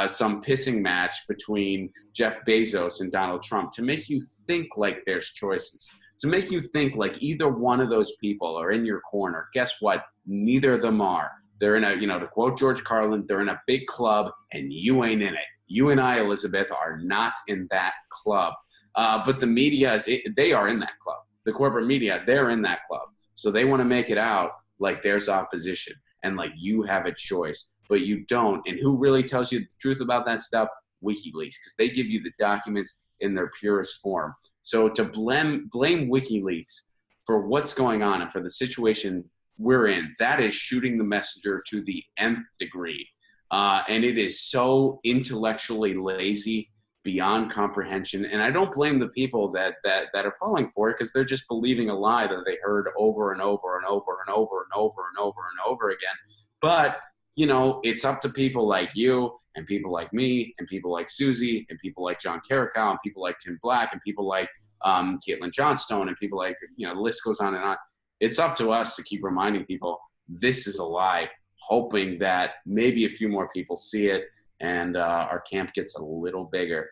some pissing match between Jeff Bezos and Donald Trump to make you think like there's choices, to make you think like either one of those people are in your corner. Guess what? Neither of them are. They're in a, you know, to quote George Carlin, they're in a big club and you ain't in it. You and I, Elizabeth, are not in that club. But the media, they are in that club. The corporate media, they're in that club. So they want to make it out like there's opposition and like you have a choice, but you don't. And who really tells you the truth about that stuff? WikiLeaks, because they give you the documents in their purest form. So to blame WikiLeaks for what's going on and for the situation we're in, that is shooting the messenger to the nth degree. And it is so intellectually lazy beyond comprehension. And I don't blame the people that are falling for it, because they're just believing a lie that they heard over and over and over and over and over and over and over again. But, you know, it's up to people like you and people like me and people like Susie and people like John Carricow and people like Tim Black and people like Caitlin Johnstone and people like, you know, the list goes on and on. It's up to us to keep reminding people this is a lie, hoping that maybe a few more people see it and our camp gets a little bigger,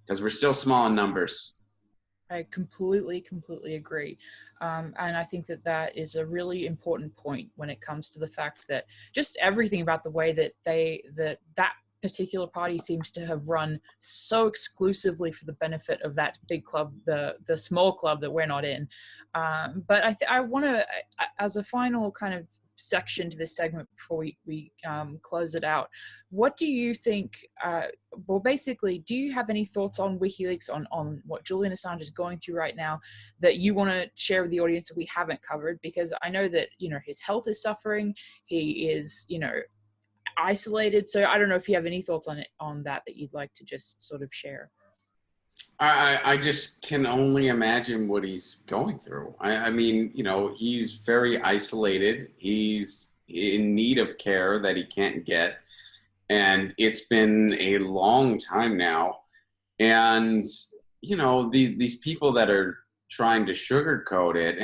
because we're still small in numbers. I completely agree. And I think that is a really important point when it comes to the fact that just everything about the way that that particular party seems to have run so exclusively for the benefit of that big club, the small club that we're not in. But I want to, as a final kind of section to this segment before we close it out, what do you think, well, basically, do you have any thoughts on WikiLeaks, on what Julian Assange is going through right now that you want to share with the audience that we haven't covered? Because I know that, you know, his health is suffering, he is, you know, isolated. So I don't know if you have any thoughts on that you'd like to just sort of share. I just can only imagine what he's going through. I mean, you know, he's very isolated. He's in need of care that he can't get. And it's been a long time now. And, you know, these people that are trying to sugarcoat it.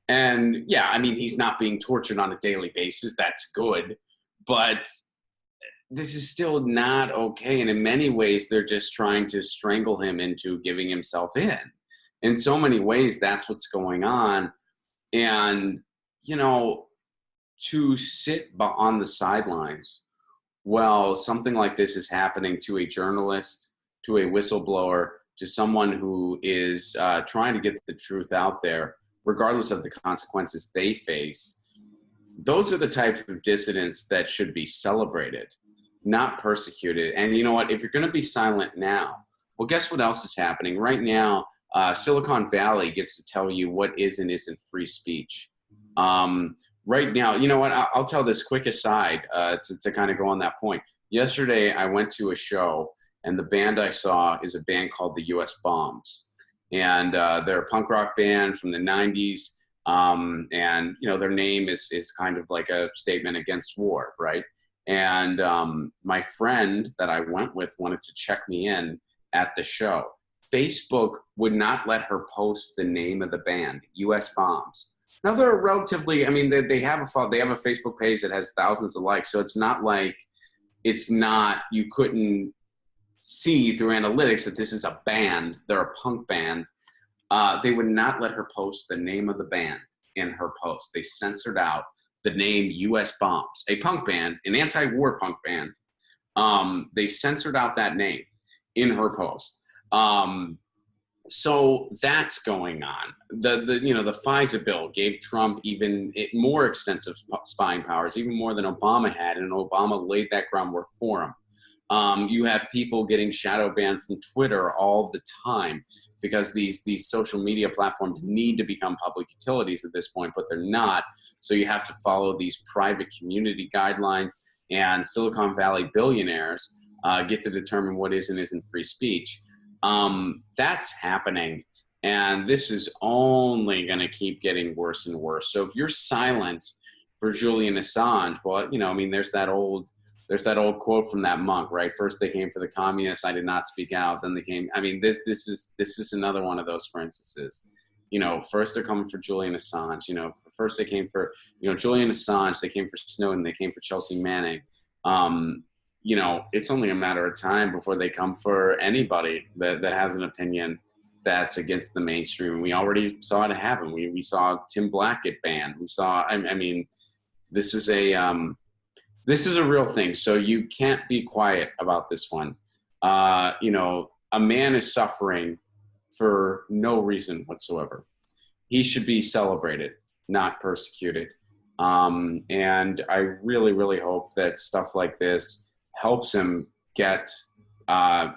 And yeah, I mean, he's not being tortured on a daily basis. That's good. But this is still not okay. And in many ways, they're just trying to strangle him into giving himself in. In so many ways, that's what's going on. And, you know, to sit on the sidelines while something like this is happening to a journalist, to a whistleblower, to someone who is trying to get the truth out there, regardless of the consequences they face, those are the types of dissidents that should be celebrated, not persecuted. And you know what? If you're going to be silent now, well, guess what else is happening? Right now, Silicon Valley gets to tell you what is and isn't free speech. Right now, you know what? I'll tell this quick aside to kind of go on that point. Yesterday, I went to a show, and the band I saw is a band called the U.S. Bombs. And they're a punk rock band from the 90s. And, you know, their name is kind of like a statement against war, right? And my friend that I went with wanted to check me in at the show. Facebook would not let her post the name of the band, U.S. Bombs. Now they're relatively, I mean, they have a Facebook page that has thousands of likes. So it's not like you couldn't see through analytics that this is a band. They're a punk band. They would not let her post the name of the band in her post. They censored out the name U.S. Bombs, a punk band, an anti-war punk band. They censored out that name in her post. So that's going on. The FISA bill gave Trump even more extensive spying powers, even more than Obama had, and Obama laid that groundwork for him. You have people getting shadow banned from Twitter all the time because these social media platforms need to become public utilities at this point, but they're not. So you have to follow these private community guidelines, and Silicon Valley billionaires get to determine what is and isn't free speech. That's happening, and this is only going to keep getting worse and worse. So if you're silent for Julian Assange, well, you know, I mean, there's that old quote from that monk, right? First they came for the communists, I did not speak out. Then they came. I mean, this is another one of those for instances. You know, first they're coming for Julian Assange. You know, first they came for, you know, Julian Assange. They came for Snowden. They came for Chelsea Manning. You know, it's only a matter of time before they come for anybody that has an opinion that's against the mainstream. We already saw it happen. We saw Tim Black get banned. We saw, I mean, this is a real thing. So you can't be quiet about this one. You know, a man is suffering for no reason whatsoever. He should be celebrated, not persecuted. And I really, really hope that stuff like this helps him get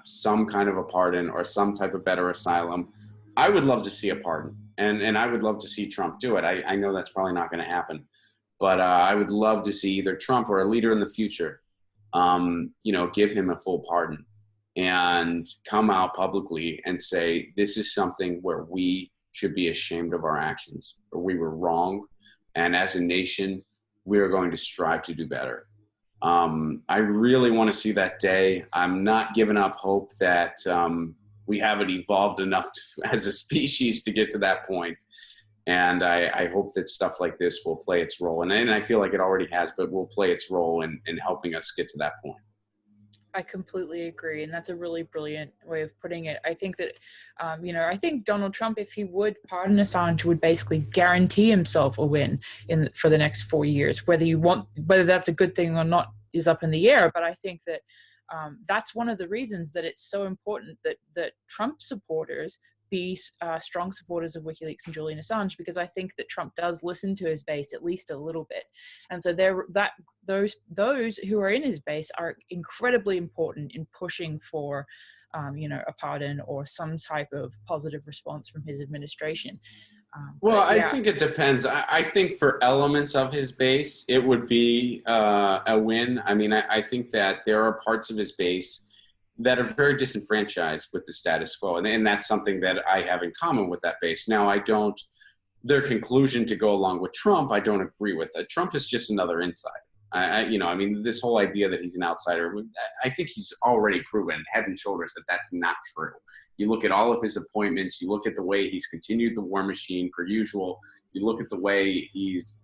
some kind of a pardon or some type of better asylum. I would love to see a pardon, and I would love to see Trump do it. I know that's probably not going to happen, but I would love to see either Trump or a leader in the future, you know, give him a full pardon and come out publicly and say, this is something where we should be ashamed of our actions, or we were wrong, and as a nation, we are going to strive to do better. I really want to see that day. I'm not giving up hope that we haven't evolved enough as a species to get to that point. And I hope that stuff like this will play its role. And I feel like it already has, but will play its role in helping us get to that point. I completely agree. And that's a really brilliant way of putting it. I think that, you know, I think Donald Trump, if he would pardon Assange, would basically guarantee himself a win for the next 4 years. Whether that's a good thing or not is up in the air. But I think that that's one of the reasons that it's so important that Trump supporters be strong supporters of WikiLeaks and Julian Assange, because I think that Trump does listen to his base at least a little bit, and so those who are in his base are incredibly important in pushing for, you know, a pardon or some type of positive response from his administration. Well, yeah. I think it depends. I think for elements of his base, it would be a win. I mean, I think that there are parts of his base that are very disenfranchised with the status quo. And that's something that I have in common with that base. Now, their conclusion to go along with Trump, I don't agree with. Trump is just another insider. I mean, this whole idea that he's an outsider, I think he's already proven head and shoulders that that's not true. You look at all of his appointments, you look at the way he's continued the war machine per usual, you look at the way he's,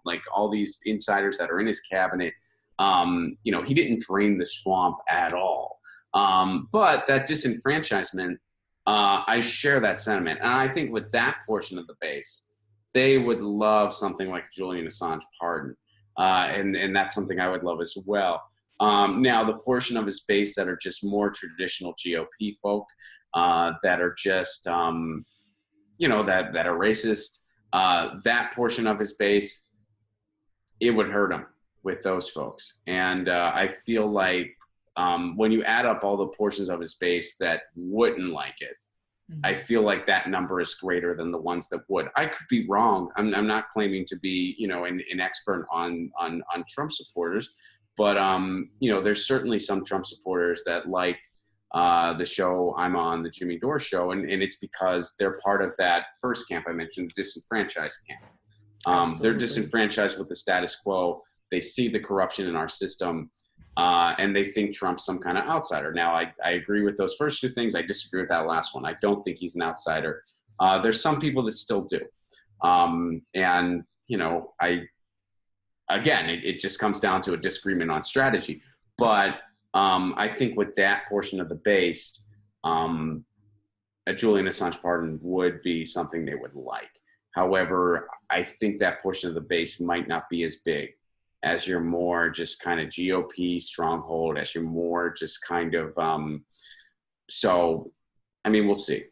like all these insiders that are in his cabinet, he didn't drain the swamp at all. But that disenfranchisement, I share that sentiment. And I think with that portion of the base, they would love something like Julian Assange pardon. And that's something I would love as well. Now, the portion of his base that are just more traditional GOP folk, that are just, that are racist, that portion of his base, it would hurt him with those folks. And I feel like when you add up all the portions of his base that wouldn't like it, I feel like that number is greater than the ones that would. I could be wrong. I'm not claiming to be, an expert on Trump supporters, but there's certainly some Trump supporters that like the show I'm on, the Jimmy Dore show, and it's because they're part of that first camp I mentioned, the disenfranchised camp. They're disenfranchised with the status quo. They see the corruption in our system. And they think Trump's some kind of outsider. Now, I agree with those first two things. I disagree with that last one. I don't think he's an outsider. There's some people that still do. It just comes down to a disagreement on strategy. But I think with that portion of the base, a Julian Assange pardon would be something they would like. However, I think that portion of the base might not be as big as your more just kind of GOP stronghold, as your more just kind of, we'll see.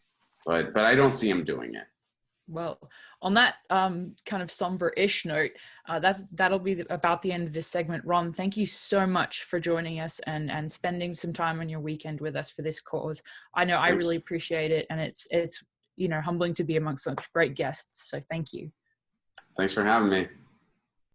But I don't see him doing it. Well, on that kind of somber-ish note, that'll be about the end of this segment. Ron, thank you so much for joining us and spending some time on your weekend with us for this cause. I know I really appreciate it, and it's humbling to be amongst such great guests. So thank you. Thanks for having me.